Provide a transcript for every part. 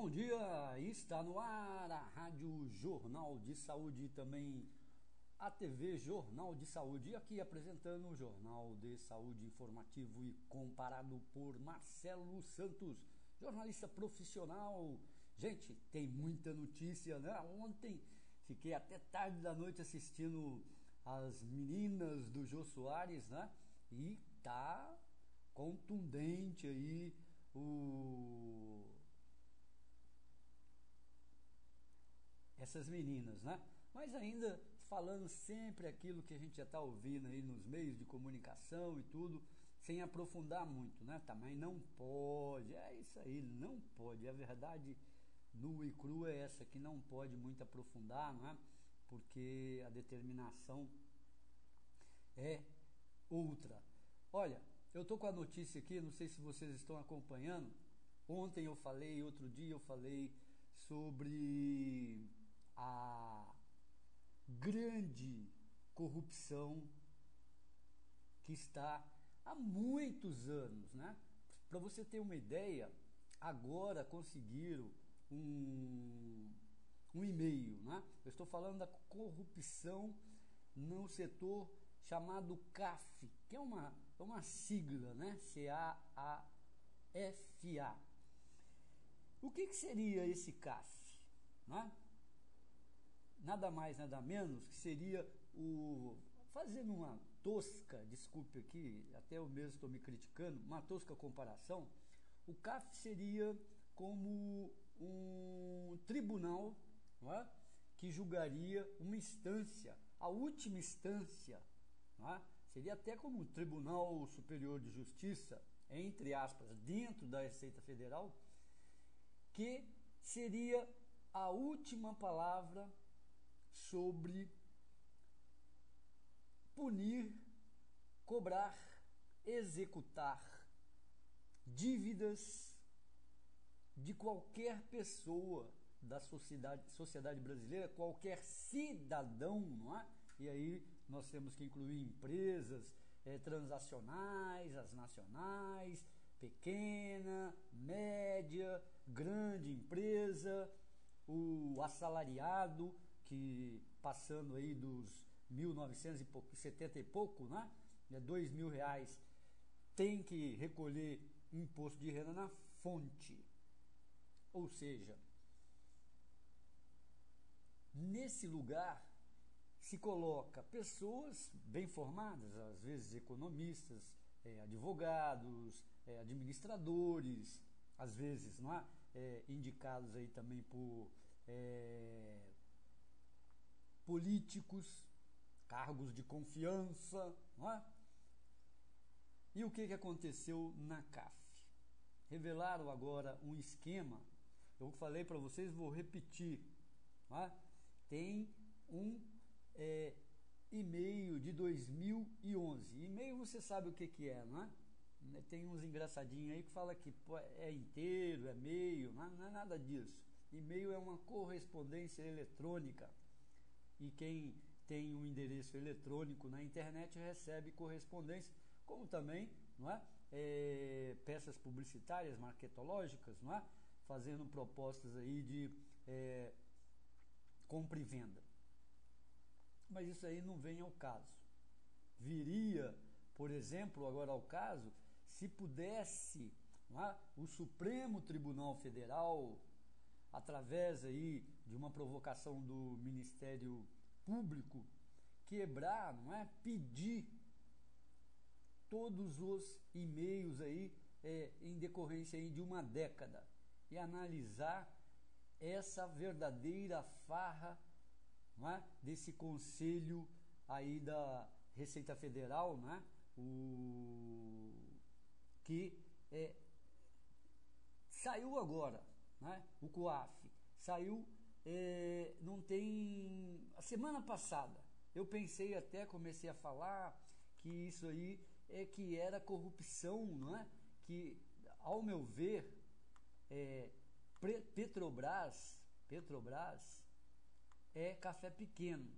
bom dia, está no ar a Rádio Jornal de Saúde e também a TV Jornal de Saúde. E aqui apresentando o Jornal de Saúde informativo e comparado por Marcelo Santos, jornalista profissional. Gente, tem muita notícia, né? Ontem fiquei até tarde da noite assistindo as meninas do Jô Soares, né? E tá contundente aí essas meninas, né? Mas ainda falando sempre aquilo que a gente já está ouvindo aí nos meios de comunicação e tudo, sem aprofundar muito, né? Também não pode, é isso aí, não pode. A verdade nua e crua é essa, que não pode muito aprofundar, não é? Porque a determinação é outra. Olha, eu tô com a notícia aqui, não sei se vocês estão acompanhando. Ontem eu falei, outro dia eu falei sobre a grande corrupção que está há muitos anos, né? Para você ter uma ideia, agora conseguiram um e-mail, né? Eu estou falando da corrupção no setor chamado CAF, que é uma sigla, né? CAAFA. O que seria esse CAF, né? Nada mais, nada menos que seria fazendo uma tosca, desculpe aqui, até eu mesmo estou me criticando, uma tosca comparação. O CAF seria como um tribunal, não é? Que julgaria uma instância, a última instância, não é? Seria até como um Tribunal Superior de Justiça, entre aspas, dentro da Receita Federal, que seria a última palavra sobre punir, cobrar, executar dívidas de qualquer pessoa da sociedade brasileira, qualquer cidadão, não é? E aí nós temos que incluir empresas transacionais, as nacionais, pequena, média, grande empresa, o assalariado, que passando aí dos 1970 e pouco, né? R$2.000, tem que recolher imposto de renda na fonte. Ou seja, nesse lugar se coloca pessoas bem formadas, às vezes economistas, advogados, administradores, às vezes, não é? Indicados aí também por políticos, cargos de confiança, não é? E o que aconteceu na CAF? Revelaram agora um esquema. Eu falei para vocês, vou repetir, não é? Tem um e-mail de 2011. E-mail você sabe o que é, não é? Tem uns engraçadinhos aí que fala que é inteiro, é meio, não é nada disso. E-mail é uma correspondência eletrônica. E quem tem um endereço eletrônico na internet recebe correspondência, como também, não é? Peças publicitárias, marketológicas, não é? Fazendo propostas aí de compra e venda. Mas isso aí não vem ao caso. Viria, por exemplo, agora ao caso, se pudesse, não é? O Supremo Tribunal Federal, através aí de uma provocação do Ministério Público, quebrar, não é? Pedir todos os e-mails aí em decorrência aí de uma década e analisar essa verdadeira farra, não é? Desse conselho aí da Receita Federal, não é? Que saiu agora, né? O COAF saiu, não tem, a semana passada. Eu pensei até, comecei a falar que isso aí que era corrupção, não é? Que, ao meu ver, Petrobras é café pequeno,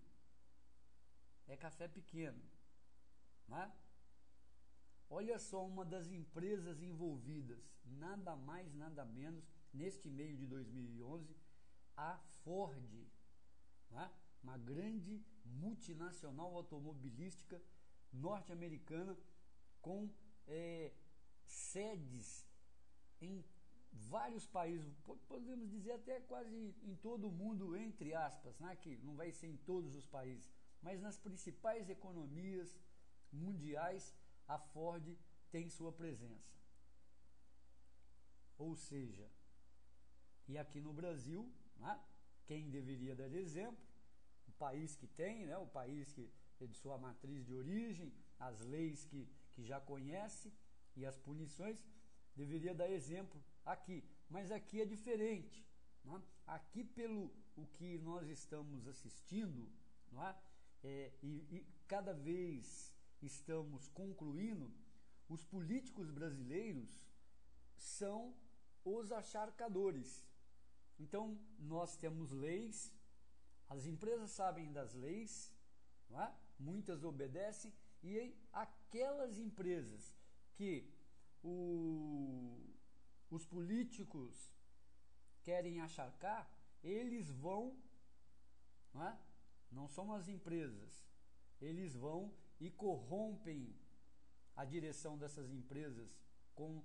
não é? Olha só, uma das empresas envolvidas, nada mais, nada menos neste meio de 2011, a Ford, né? Uma grande multinacional automobilística norte-americana com sedes em vários países, podemos dizer até quase em todo o mundo, entre aspas, né? Que não vai ser em todos os países, mas nas principais economias mundiais a Ford tem sua presença. Ou seja, e aqui no Brasil, né? Quem deveria dar exemplo? O país que tem, né? O país que é de sua matriz de origem, as leis que já conhece e as punições, deveria dar exemplo aqui. Mas aqui é diferente. Né? Aqui, pelo o que nós estamos assistindo, não é? E cada vez estamos concluindo, os políticos brasileiros são os acharcadores. Então, nós temos leis, as empresas sabem das leis, não é? Muitas obedecem, e aquelas empresas que os políticos querem acharcar, eles vão, não é? Não são as empresas, eles vão e corrompem a direção dessas empresas com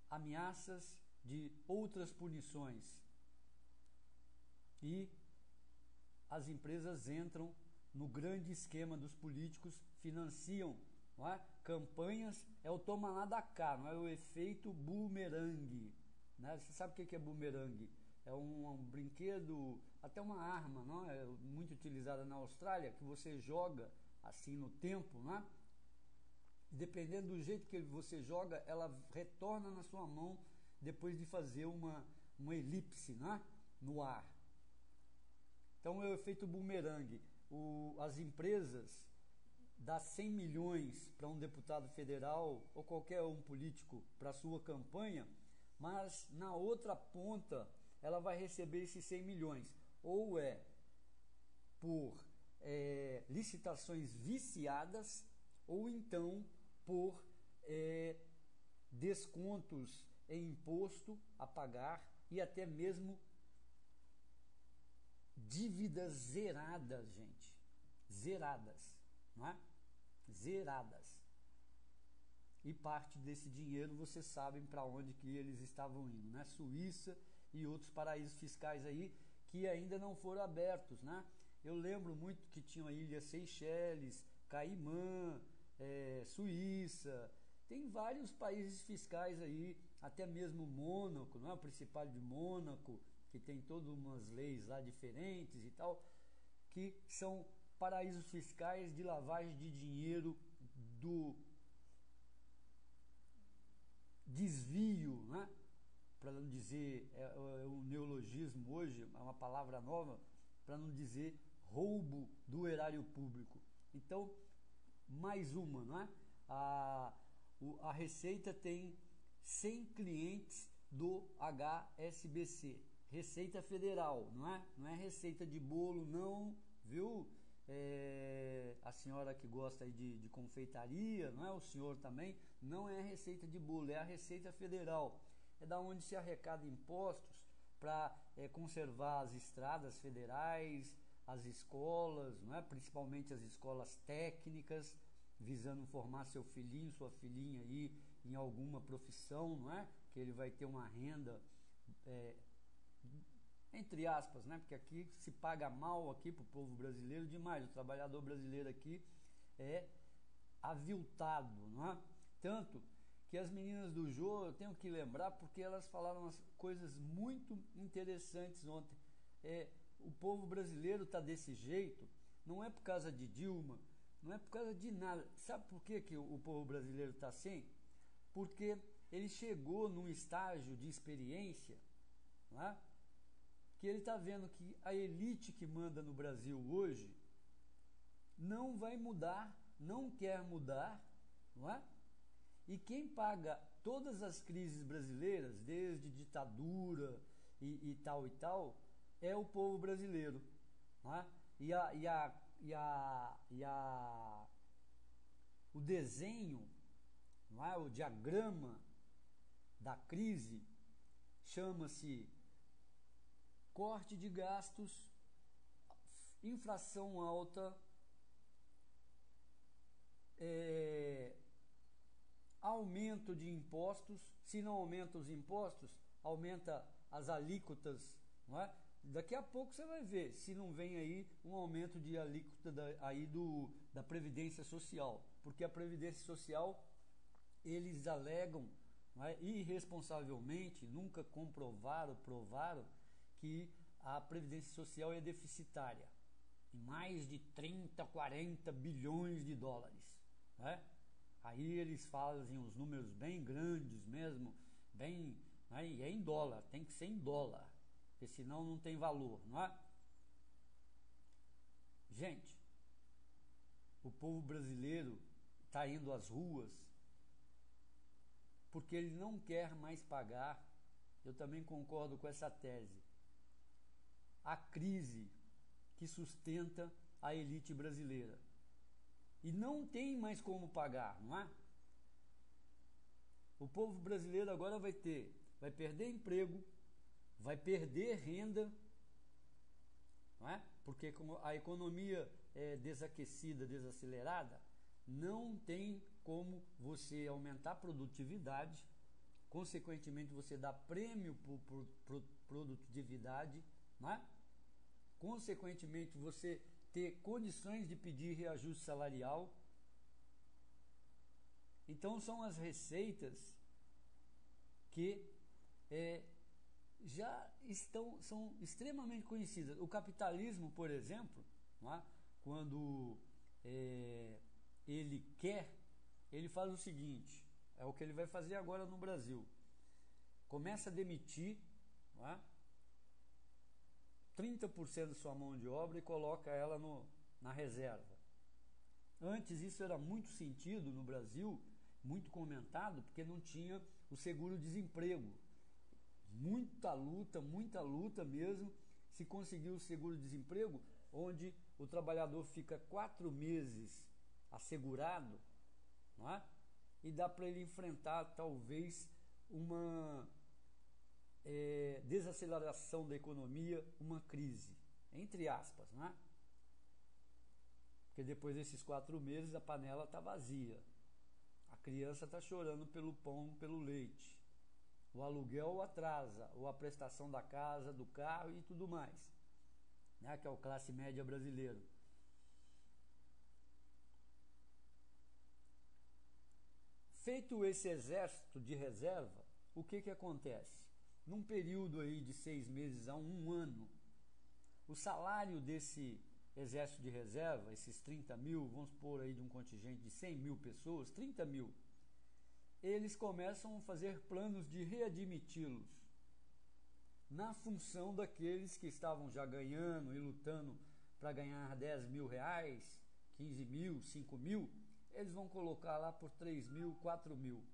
ameaças de outras punições. E as empresas entram no grande esquema dos políticos, financiam, não é? Campanhas, é o toma lá da cá, não é? O efeito bumerangue, né? Você sabe o que é bumerangue? É um brinquedo, até uma arma, não é? Muito utilizada na Austrália, que você joga assim no tempo, né? Dependendo do jeito que você joga, ela retorna na sua mão depois de fazer uma elipse, né? No ar. Então é o efeito bumerangue. As empresas dão 100 milhões para um deputado federal ou qualquer um político para sua campanha, mas na outra ponta ela vai receber esses 100 milhões. Ou por licitações viciadas, ou então por descontos em imposto a pagar e até mesmo dívidas zeradas, gente. Zeradas, não é? Zeradas. E parte desse dinheiro vocês sabem para onde que eles estavam indo, né? Suíça e outros paraísos fiscais aí que ainda não foram abertos, né? Eu lembro muito que tinha a ilha Seychelles, Caimã, Suíça, tem vários países fiscais aí, até mesmo Mônaco, não é? O Principado de Mônaco, que tem todas umas leis lá diferentes e tal, que são paraísos fiscais de lavagem de dinheiro, do desvio, né? Para não dizer, é um neologismo hoje, é uma palavra nova, para não dizer roubo do erário público. Então, mais uma, não é? A Receita tem 100 clientes do HSBC, Receita Federal, não é? Não é receita de bolo, não, viu? A senhora que gosta aí de confeitaria, não é? O senhor também, não é a receita de bolo, é a Receita Federal. É da onde se arrecada impostos para conservar as estradas federais, as escolas, não é? Principalmente as escolas técnicas, visando formar seu filhinho, sua filhinha aí em alguma profissão, não é? Que ele vai ter uma renda, entre aspas, né? Porque aqui se paga mal aqui para o povo brasileiro demais. O trabalhador brasileiro aqui é aviltado, não é? Tanto que as meninas do Jô, eu tenho que lembrar porque elas falaram umas coisas muito interessantes ontem. O povo brasileiro está desse jeito, não é por causa de Dilma, não é por causa de nada. Sabe por que o povo brasileiro está assim? Porque ele chegou num estágio de experiência, não é? Que ele está vendo que a elite que manda no Brasil hoje não vai mudar, não quer mudar, não é? E quem paga todas as crises brasileiras, desde ditadura e tal, é o povo brasileiro, não é? O desenho, não é? O diagrama da crise chama-se corte de gastos, inflação alta, aumento de impostos. Se não aumenta os impostos, aumenta as alíquotas, não é? Daqui a pouco você vai ver se não vem aí um aumento de alíquota da Previdência Social, porque a Previdência Social, eles alegam, não é, irresponsavelmente, nunca provaram que a Previdência Social é deficitária, em mais de 30, 40 bilhões de dólares, né? Aí eles fazem os números bem grandes mesmo, bem, né? E é em dólar, tem que ser em dólar, porque senão não tem valor, não é? Gente, o povo brasileiro está indo às ruas porque ele não quer mais pagar. Eu também concordo com essa tese. A crise que sustenta a elite brasileira. E não tem mais como pagar, não é? O povo brasileiro agora vai perder emprego, vai perder renda, não é? Porque como a economia é desaquecida, desacelerada, não tem como você aumentar a produtividade, consequentemente você dá prêmio por produtividade, não é? Consequentemente você ter condições de pedir reajuste salarial. Então são as receitas que são extremamente conhecidas. O capitalismo, por exemplo, não é? Quando ele quer, ele faz o seguinte, é o que ele vai fazer agora no Brasil. Começa a demitir, não é? 30% da sua mão de obra e coloca ela na reserva. Antes isso era muito sentido no Brasil, muito comentado, porque não tinha o seguro-desemprego. Muita luta mesmo, se conseguiu o seguro-desemprego, onde o trabalhador fica 4 meses assegurado, não é? E dá para ele enfrentar talvez uma desaceleração da economia, uma crise, entre aspas, não é? Porque depois desses 4 meses a panela está vazia, a criança está chorando pelo pão, pelo leite, o aluguel atrasa, ou a prestação da casa, do carro e tudo mais, né? Que é o classe média brasileiro. Feito esse exército de reserva, o que acontece? Num período aí de 6 meses a 1 ano, o salário desse exército de reserva, esses 30 mil, vamos supor aí de um contingente de 100 mil pessoas, 30 mil, eles começam a fazer planos de readmiti-los na função daqueles que estavam já ganhando e lutando para ganhar 10 mil reais, 15 mil, 5 mil, eles vão colocar lá por 3 mil, 4 mil.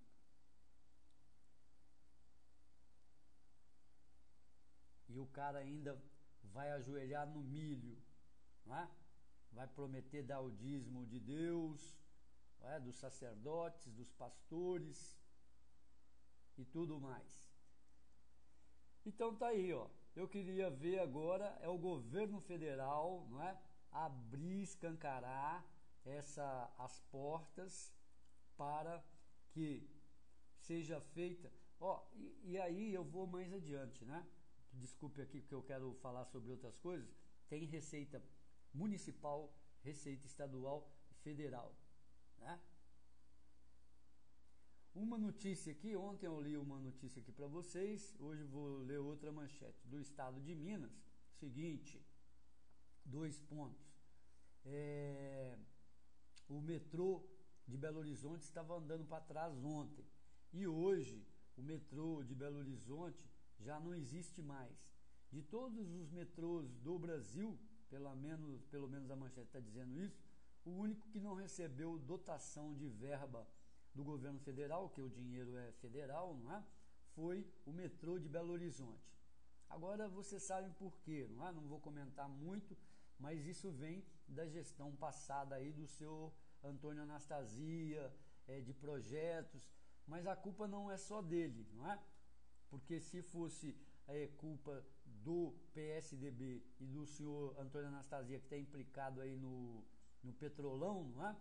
E o cara ainda vai ajoelhar no milho, não é? Vai prometer dar o dízimo de Deus, não é? Dos sacerdotes, dos pastores e tudo mais. Então tá aí, ó. Eu queria ver agora o governo federal, não é? Abrir, escancarar as portas para que seja feita. Ó, e aí eu vou mais adiante, né? Desculpe aqui porque eu quero falar sobre outras coisas. Tem receita municipal, receita estadual e federal, né? Uma notícia aqui, ontem eu li uma notícia aqui para vocês, hoje vou ler outra manchete do estado de Minas. Seguinte, 2 pontos. O metrô de Belo Horizonte estava andando para trás ontem e hoje o metrô de Belo Horizonte já não existe mais. De todos os metrôs do Brasil, pelo menos a manchete está dizendo isso, o único que não recebeu dotação de verba do governo federal, que o dinheiro é federal, não é? Foi o metrô de Belo Horizonte. Agora vocês sabem por quê, não é? Não vou comentar muito, mas isso vem da gestão passada aí do senhor Antônio Anastasia, de projetos, mas a culpa não é só dele, não é? porque se fosse culpa do PSDB e do senhor Antônio Anastasia, que está implicado aí no Petrolão, não é?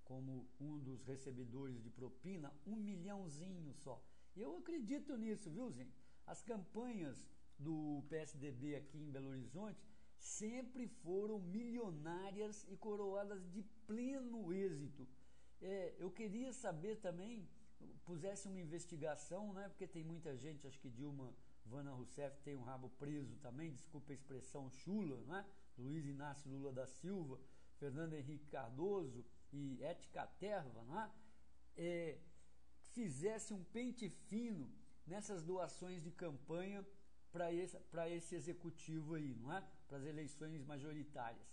Como um dos recebedores de propina, 1 milhãozinho só. Eu acredito nisso, viu, gente? As campanhas do PSDB aqui em Belo Horizonte sempre foram milionárias e coroadas de pleno êxito. Eu queria saber também, pusesse uma investigação, né? Porque tem muita gente, acho que Dilma Vana Rousseff tem um rabo preso também, desculpa a expressão chula, né? Luiz Inácio Lula da Silva, Fernando Henrique Cardoso e Ética Terva, né? Fizesse um pente fino nessas doações de campanha para esse executivo aí, não é? Para as eleições majoritárias.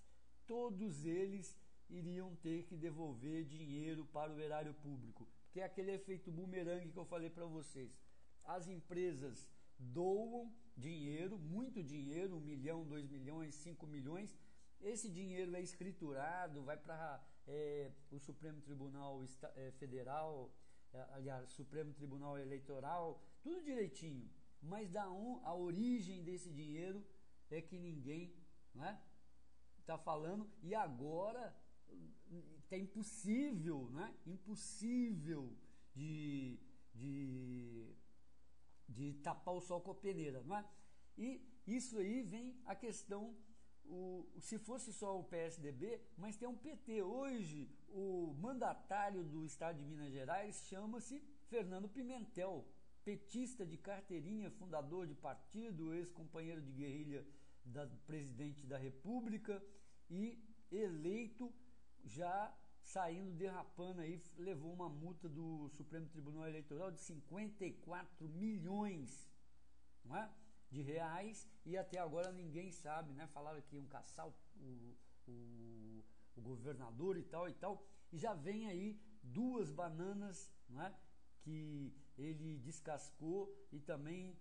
Todos eles iriam ter que devolver dinheiro para o erário público, porque é aquele efeito bumerangue que eu falei para vocês. As empresas doam dinheiro, muito dinheiro, 1 milhão, 2 milhões, 5 milhões, esse dinheiro é escriturado, vai para o Supremo Tribunal Federal, aliás, Supremo Tribunal Eleitoral, tudo direitinho, mas a origem desse dinheiro é que ninguém, né, está falando, e agora é impossível, né, impossível de tapar o sol com a peneira, não é? E isso aí vem a questão, se fosse só o PSDB, mas tem um PT. Hoje, o mandatário do estado de Minas Gerais chama-se Fernando Pimentel, petista de carteirinha, fundador de partido, ex-companheiro de guerrilha da presidente da República e eleito, já saindo derrapando aí, levou uma multa do Supremo Tribunal Eleitoral de 54 milhões, não é? De reais, e até agora ninguém sabe, né? Falaram que iam caçar o governador e tal, e já vem aí 2 bananas, não é? Que ele descascou, e também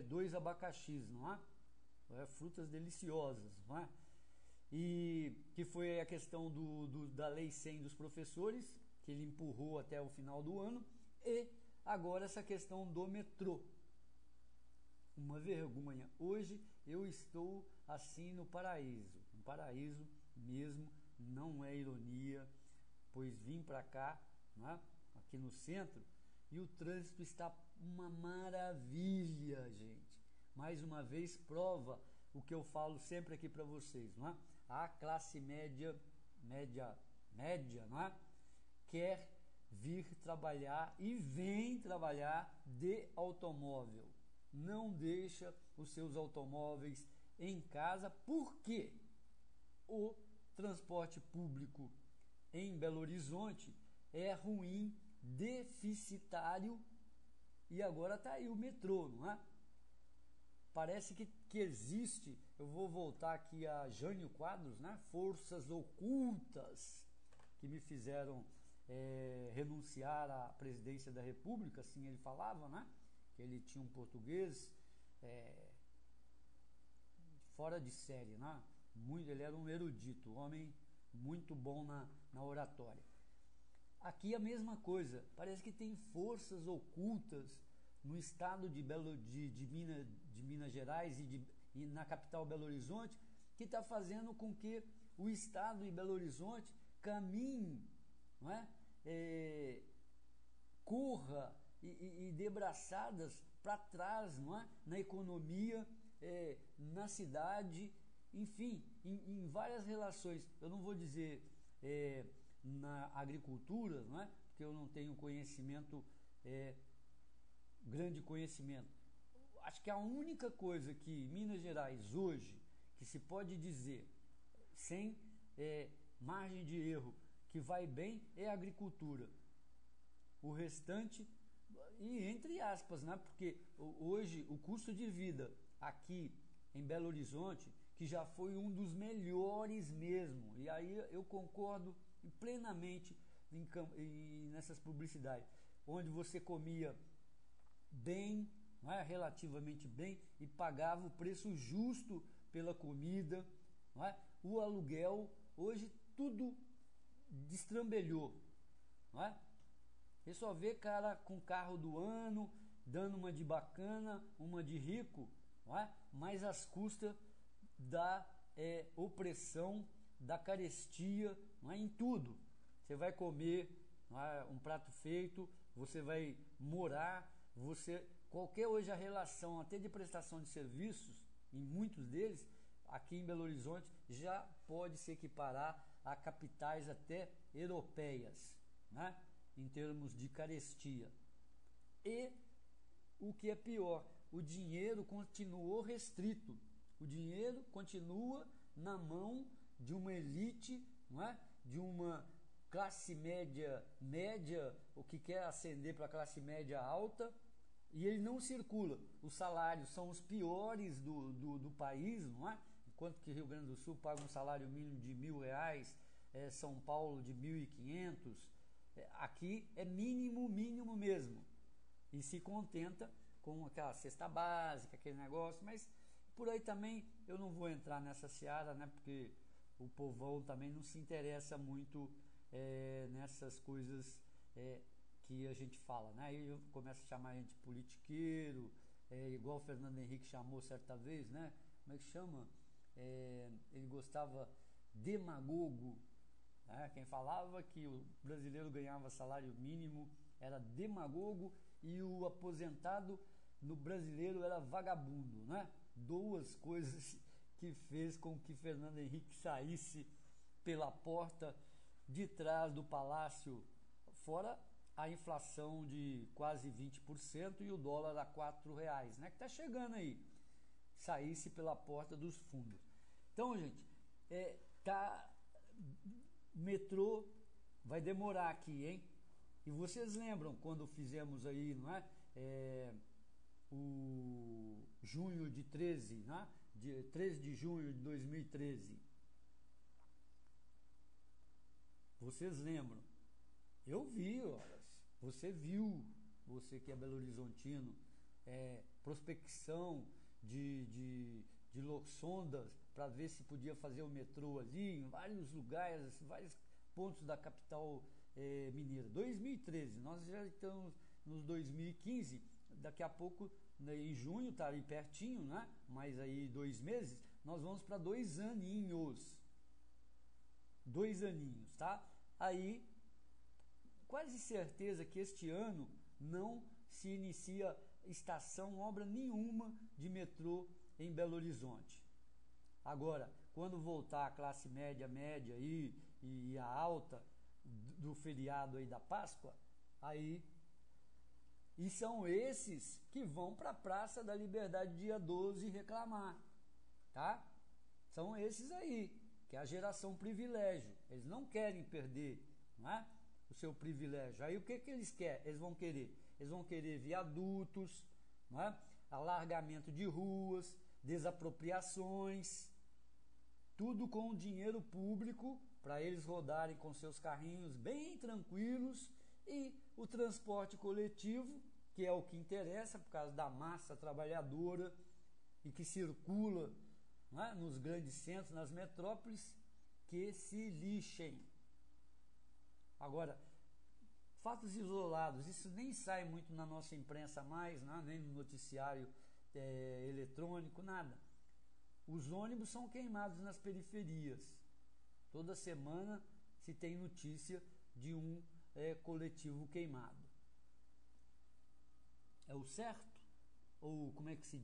2 abacaxis, não é? Frutas deliciosas, não é? E que foi a questão da Lei 100 dos professores, que ele empurrou até o final do ano, e agora essa questão do metrô. Uma vergonha. Hoje eu estou assim no paraíso mesmo, não é ironia, pois vim para cá, né, aqui no centro, e o trânsito está uma maravilha, gente. Mais uma vez prova o que eu falo sempre aqui para vocês, não é? A classe média, não é? Quer vir trabalhar e vem trabalhar de automóvel. Não deixa os seus automóveis em casa, porque o transporte público em Belo Horizonte é ruim, deficitário, e agora está aí o metrô, não é? Parece que existe, eu vou voltar aqui a Jânio Quadros, né? Forças ocultas que me fizeram renunciar à presidência da República, assim ele falava, né? Que ele tinha um português fora de série, né? Ele era um erudito, homem muito bom na oratória. Aqui a mesma coisa, parece que tem forças ocultas no estado de Minas Gerais e na capital Belo Horizonte, que está fazendo com que o estado e Belo Horizonte caminhe, não é? Corra e dê braçadas para trás, não é? Na economia, na cidade, enfim, em várias relações. Eu não vou dizer na agricultura, não é? Porque eu não tenho conhecimento, grande conhecimento. Acho que a única coisa que Minas Gerais hoje, que se pode dizer sem margem de erro, que vai bem, é a agricultura. O restante, e entre aspas, né? Porque hoje o custo de vida aqui em Belo Horizonte, que já foi um dos melhores mesmo, e aí eu concordo plenamente nessas publicidades, onde você comia bem, não é? Relativamente bem, e pagava o preço justo pela comida, não é? O aluguel, hoje tudo destrambelhou, não é? Você só vê cara com carro do ano, dando uma de bacana, uma de rico, não é? Mas às custas da opressão, da carestia, não é? Em tudo. Você vai comer, não é? Um prato feito, você vai morar, qualquer hoje a relação até de prestação de serviços, em muitos deles, aqui em Belo Horizonte, já pode se equiparar a capitais até europeias, né? Em termos de carestia. E o que é pior, o dinheiro continuou restrito. O dinheiro continua na mão de uma elite, não é? De uma classe média, o que quer ascender para a classe média alta, e ele não circula. Os salários são os piores do país, não é? Enquanto que Rio Grande do Sul paga um salário mínimo de R$ 1.000, São Paulo de 1.500, aqui é mínimo mesmo. E se contenta com aquela cesta básica, aquele negócio, mas por aí também eu não vou entrar nessa seara, né? Porque o povão também não se interessa muito nessas coisas que a gente fala, né? Aí eu começo a chamar a gente de politiqueiro, igual o Fernando Henrique chamou certa vez, né? Como é que chama? Ele gostava demagogo, né? Quem falava que o brasileiro ganhava salário mínimo era demagogo e o aposentado no brasileiro era vagabundo, né? Duas coisas que fez com que Fernando Henrique saísse pela porta de trás do palácio, fora a inflação de quase 20% e o dólar a R$ 4, né? Que tá chegando aí, saísse pela porta dos fundos. Então, gente, metrô vai demorar aqui, hein? E vocês lembram quando fizemos aí, não é? O junho de 13, né? 13 de junho de 2013. Vocês lembram? Eu vi, olha, você viu, você que é Belo Horizontino, prospecção de sondas para ver se podia fazer o metrô ali, em vários lugares, vários pontos da capital mineira. 2013, nós já estamos nos 2015, daqui a pouco, né, em junho, tá ali pertinho, né? Mais aí 2 meses, nós vamos para 2 aninhos. 2 aninhos, tá? Aí, quase certeza que este ano não se inicia estação, obra nenhuma de metrô em Belo Horizonte. Agora, quando voltar a classe média e a alta do feriado aí da Páscoa, aí e são esses que vão para a Praça da Liberdade dia 12 reclamar, tá? São esses aí, que é a geração privilégio. Eles não querem perder, não é? O seu privilégio. Aí o que eles querem? Eles vão querer viadutos, não é? Alargamento de ruas, desapropriações, tudo com dinheiro público para eles rodarem com seus carrinhos bem tranquilos, e o transporte coletivo, que é o que interessa por causa da massa trabalhadora e que circula, não é? Nos grandes centros, nas metrópoles, que se lixem. Agora, fatos isolados, isso nem sai muito na nossa imprensa mais, né? Nem no noticiário eletrônico, nada. Os ônibus são queimados nas periferias. Toda semana se tem notícia de um coletivo queimado. É o certo? Ou como é que se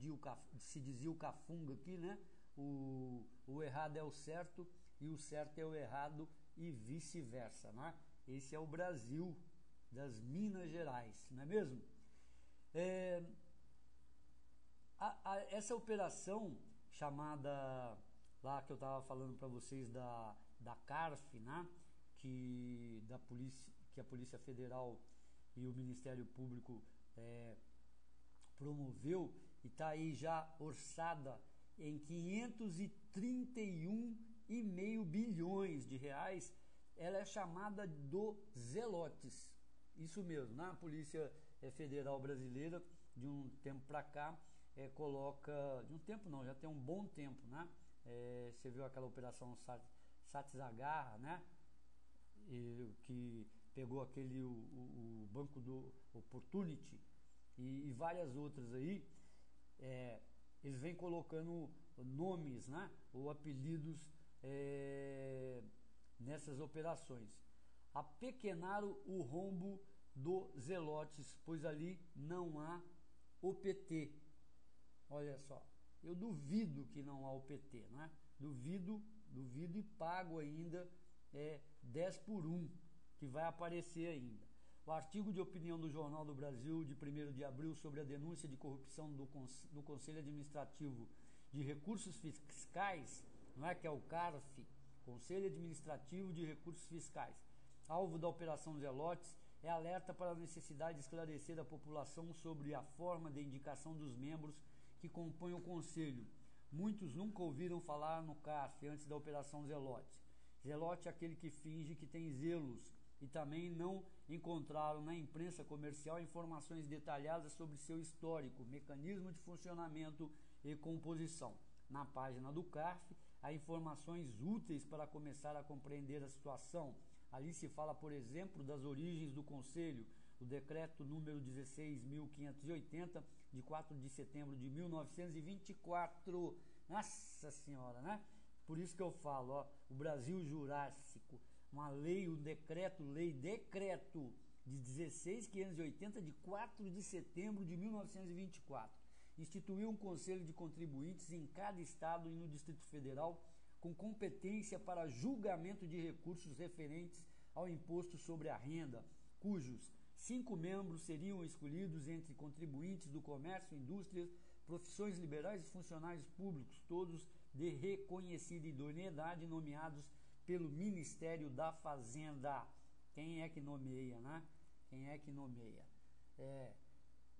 dizia o cafunga aqui, né? O errado é o certo e o certo é o errado e vice-versa, né? Esse é o Brasil das Minas Gerais, não é mesmo? Essa operação chamada, lá que eu estava falando para vocês da CARF, né? Que a Polícia Federal e o Ministério Público promoveu e está aí já orçada em 531,5 bilhões de reais, ela é chamada do Zelotes. Isso mesmo, na Polícia Federal Brasileira, de um tempo para cá, coloca, de um tempo não, já tem um bom tempo, né? Você viu aquela operação Satzagarra, né? Que pegou o banco do Opportunity, e várias outras aí, eles vêm colocando nomes, né, ou apelidos nessas operações. Apequenaram o rombo do Zelotes, pois ali não há o PT. Olha só, eu duvido que não há o PT, né? Duvido e pago ainda 10 por 1 que vai aparecer ainda. O artigo de opinião do Jornal do Brasil de 1º de abril sobre a denúncia de corrupção do Conselho Administrativo de Recursos Fiscais, não é, que é o CARF, Conselho Administrativo de Recursos Fiscais, alvo da Operação Zelotes, alerta para a necessidade de esclarecer a população sobre a forma de indicação dos membros que compõem o Conselho. Muitos nunca ouviram falar no CARF antes da Operação Zelote. Zelote é aquele que finge que tem zelos, e também não encontraram na imprensa comercial informações detalhadas sobre seu histórico, mecanismo de funcionamento e composição. Na página do CARF, há informações úteis para começar a compreender a situação. Ali se fala, por exemplo, das origens do Conselho, o decreto número 16.580, de 4 de setembro de 1924. Nossa Senhora, né? Por isso que eu falo, ó, o Brasil Jurássico, uma lei, um decreto de 16.580, de 4 de setembro de 1924. Instituiu um conselho de contribuintes em cada estado e no Distrito Federal, com competência para julgamento de recursos referentes ao imposto sobre a renda, cujos 5 membros seriam escolhidos entre contribuintes do comércio, indústrias, profissões liberais e funcionários públicos, todos de reconhecida idoneidade, nomeados pelo Ministério da Fazenda. Quem é que nomeia, né? Quem é que nomeia?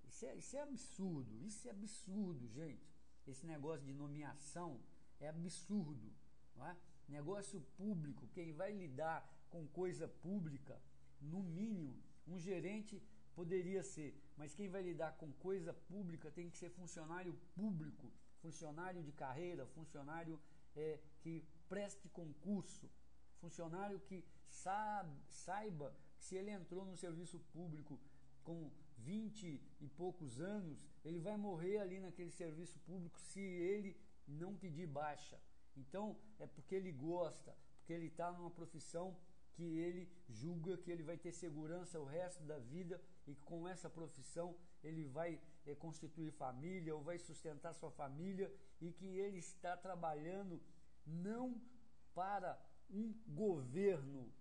Isso é absurdo, gente. Esse negócio de nomeação é absurdo, não é? Negócio público, quem vai lidar com coisa pública, no mínimo, um gerente poderia ser, mas quem vai lidar com coisa pública tem que ser funcionário público, funcionário de carreira, funcionário que preste concurso, funcionário que saiba que se ele entrou no serviço público com 20 e poucos anos, ele vai morrer ali naquele serviço público se ele não pedir baixa. Então, é porque ele gosta, porque ele está numa profissão que ele julga que ele vai ter segurança o resto da vida e que com essa profissão ele vai constituir família ou vai sustentar sua família e que ele está trabalhando não para um governo,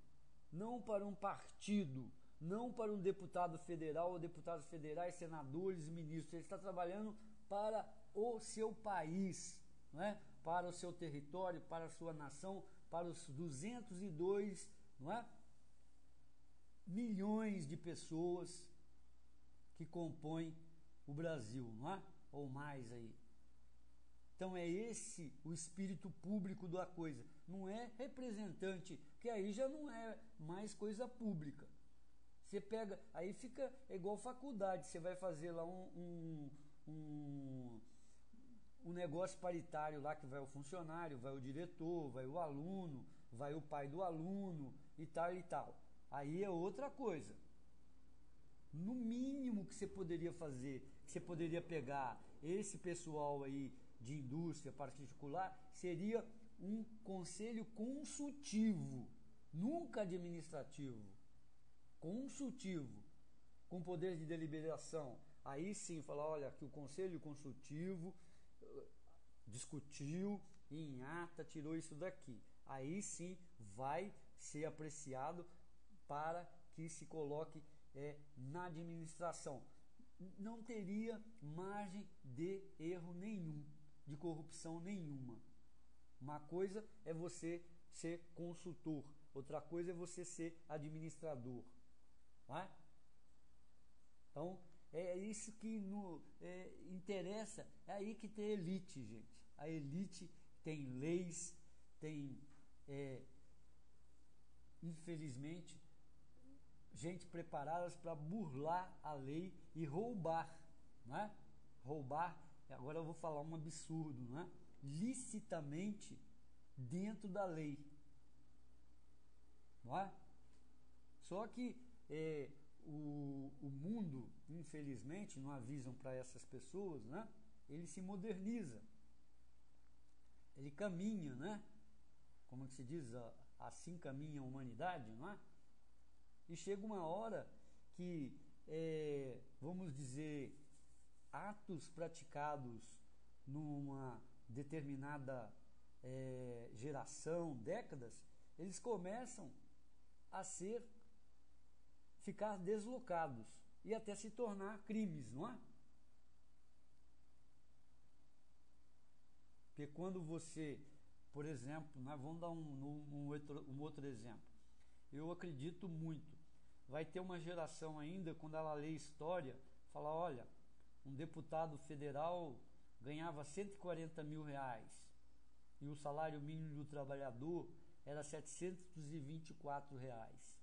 não para um partido, não para um deputado federal ou deputados federais, senadores, ministros. Ele está trabalhando para o seu país, não é? Para o seu território, para a sua nação, para os 202, não é? milhões de pessoas que compõem o Brasil, não é? Ou mais aí. Então é esse o espírito público da coisa. Não é representante, que aí já não é mais coisa pública. Você pega, aí fica igual faculdade, você vai fazer lá um negócio paritário lá, que vai o funcionário, vai o diretor, vai o aluno, vai o pai do aluno e tal e tal. Aí é outra coisa. No mínimo que você poderia fazer, que você poderia pegar esse pessoal aí de indústria particular, seria um conselho consultivo, nunca administrativo, consultivo, com poder de deliberação. Aí sim, falar, olha, que o conselho consultivo discutiu e em ata tirou isso daqui. Aí sim vai ser apreciado para que se coloque na administração. Não teria margem de erro nenhum, de corrupção nenhuma. Uma coisa é você ser consultor, outra coisa é você ser administrador. Não é? Então, é isso que interessa. É aí que tem elite, gente. A elite tem leis, tem, infelizmente, gente preparada para burlar a lei e roubar, não é? Roubar, agora eu vou falar um absurdo, não é? Licitamente dentro da lei, não é? Só que o mundo mundo, infelizmente, não avisam para essas pessoas, né? Ele se moderniza, ele caminha, né? Como que se diz, assim caminha a humanidade, não é? E chega uma hora que, vamos dizer, atos praticados numa determinada geração, décadas, eles começam a ficar deslocados e até se tornar crimes, não é? Porque quando você, por exemplo, nós vamos dar um outro exemplo. Eu acredito muito. Vai ter uma geração ainda, quando ela lê história, fala, olha, um deputado federal ganhava 140 mil reais e o salário mínimo do trabalhador era 724 reais.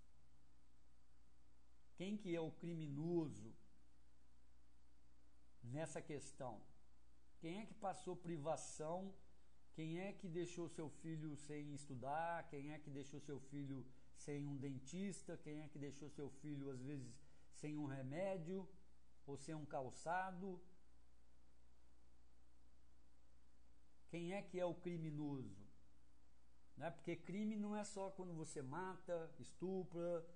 Quem que é o criminoso nessa questão? Quem é que passou privação? Quem é que deixou seu filho sem estudar? Quem é que deixou seu filho sem um dentista? Quem é que deixou seu filho, às vezes, sem um remédio ou sem um calçado? Quem é que é o criminoso? Né? Porque crime não é só quando você mata, estupra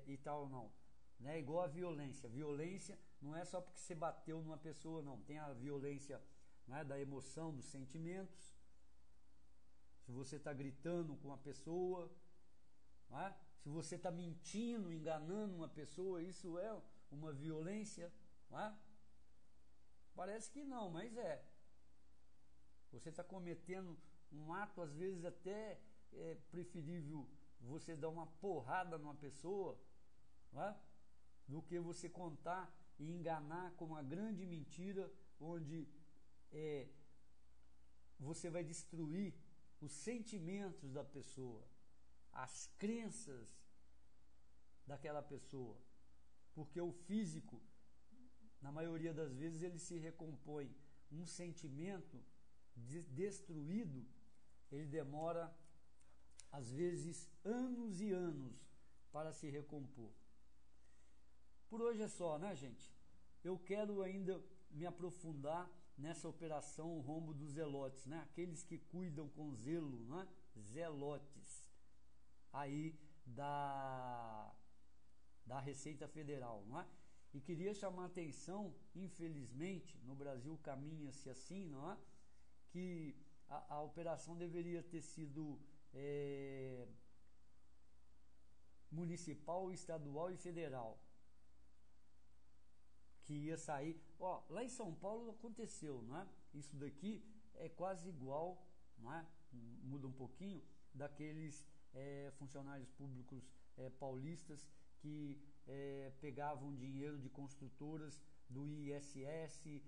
e tal, não. Né? Igual a violência. Violência não é só porque você bateu numa pessoa, não. Tem a violência, né, da emoção, dos sentimentos. Se você está gritando com uma pessoa, né? Se você está mentindo, enganando uma pessoa, isso é uma violência, né? Parece que não, mas é. Você está cometendo um ato, às vezes até é preferível você dar uma porrada numa pessoa, né, do que você contar e enganar com uma grande mentira, onde você vai destruir os sentimentos da pessoa, as crenças daquela pessoa, porque o físico, na maioria das vezes, ele se recompõe. Um sentimento destruído, ele demora às vezes anos e anos para se recompor. Por hoje é só, né, gente? Eu quero ainda me aprofundar nessa operação Rombo dos Zelotes, né? Aqueles que cuidam com zelo, né? Zelotes aí da Receita Federal, não é? E queria chamar a atenção, infelizmente, no Brasil caminha-se assim, não é? Que a operação deveria ter sido municipal, estadual e federal, que ia sair. Lá em São Paulo aconteceu, não é? Isso daqui é quase igual, não é? Muda um pouquinho daqueles funcionários públicos paulistas que pegavam dinheiro de construtoras do ISS,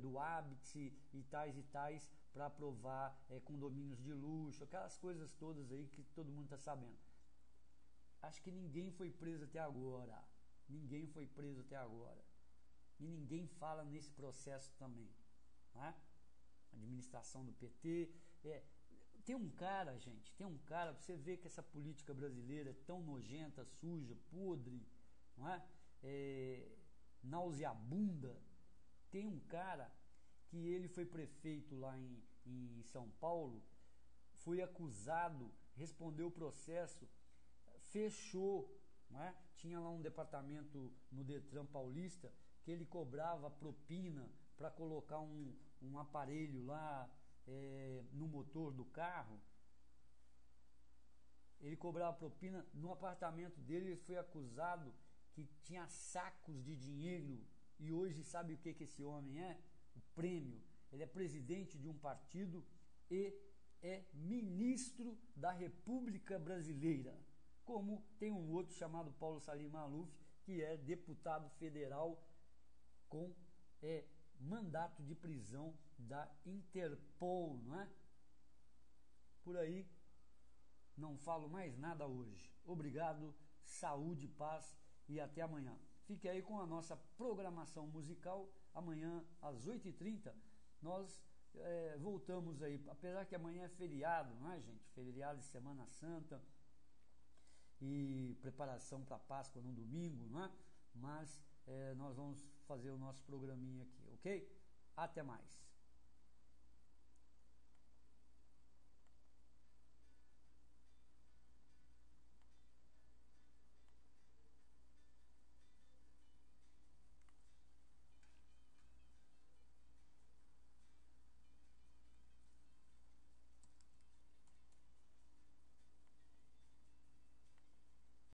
do Habit e tais para aprovar condomínios de luxo, aquelas coisas todas aí que todo mundo está sabendo. Acho que ninguém foi preso até agora. Ninguém foi preso até agora. E ninguém fala nesse processo também, não é? Administração do PT. Tem um cara, gente, pra você ver que essa política brasileira é tão nojenta, suja, podre, não é? Nauseabunda. Tem um cara que ele foi prefeito lá em São Paulo, foi acusado, respondeu o processo, fechou, não é? Tinha lá um departamento no Detran Paulista que ele cobrava propina para colocar um aparelho lá no motor do carro. Ele cobrava propina. No apartamento dele, ele foi acusado que tinha sacos de dinheiro. E hoje sabe o que esse homem é? O prêmio. Ele é presidente de um partido e é ministro da República Brasileira. Como tem um outro chamado Paulo Salim Maluf, que é deputado federal com mandato de prisão da Interpol, não é? Por aí, não falo mais nada hoje. Obrigado, saúde, paz e até amanhã. Fique aí com a nossa programação musical. Amanhã, às 8h30, nós voltamos aí. Apesar que amanhã é feriado, não é, gente? Feriado de Semana Santa e preparação para a Páscoa no domingo, não é? Mas nós vamos fazer o nosso programinha aqui, ok? Até mais.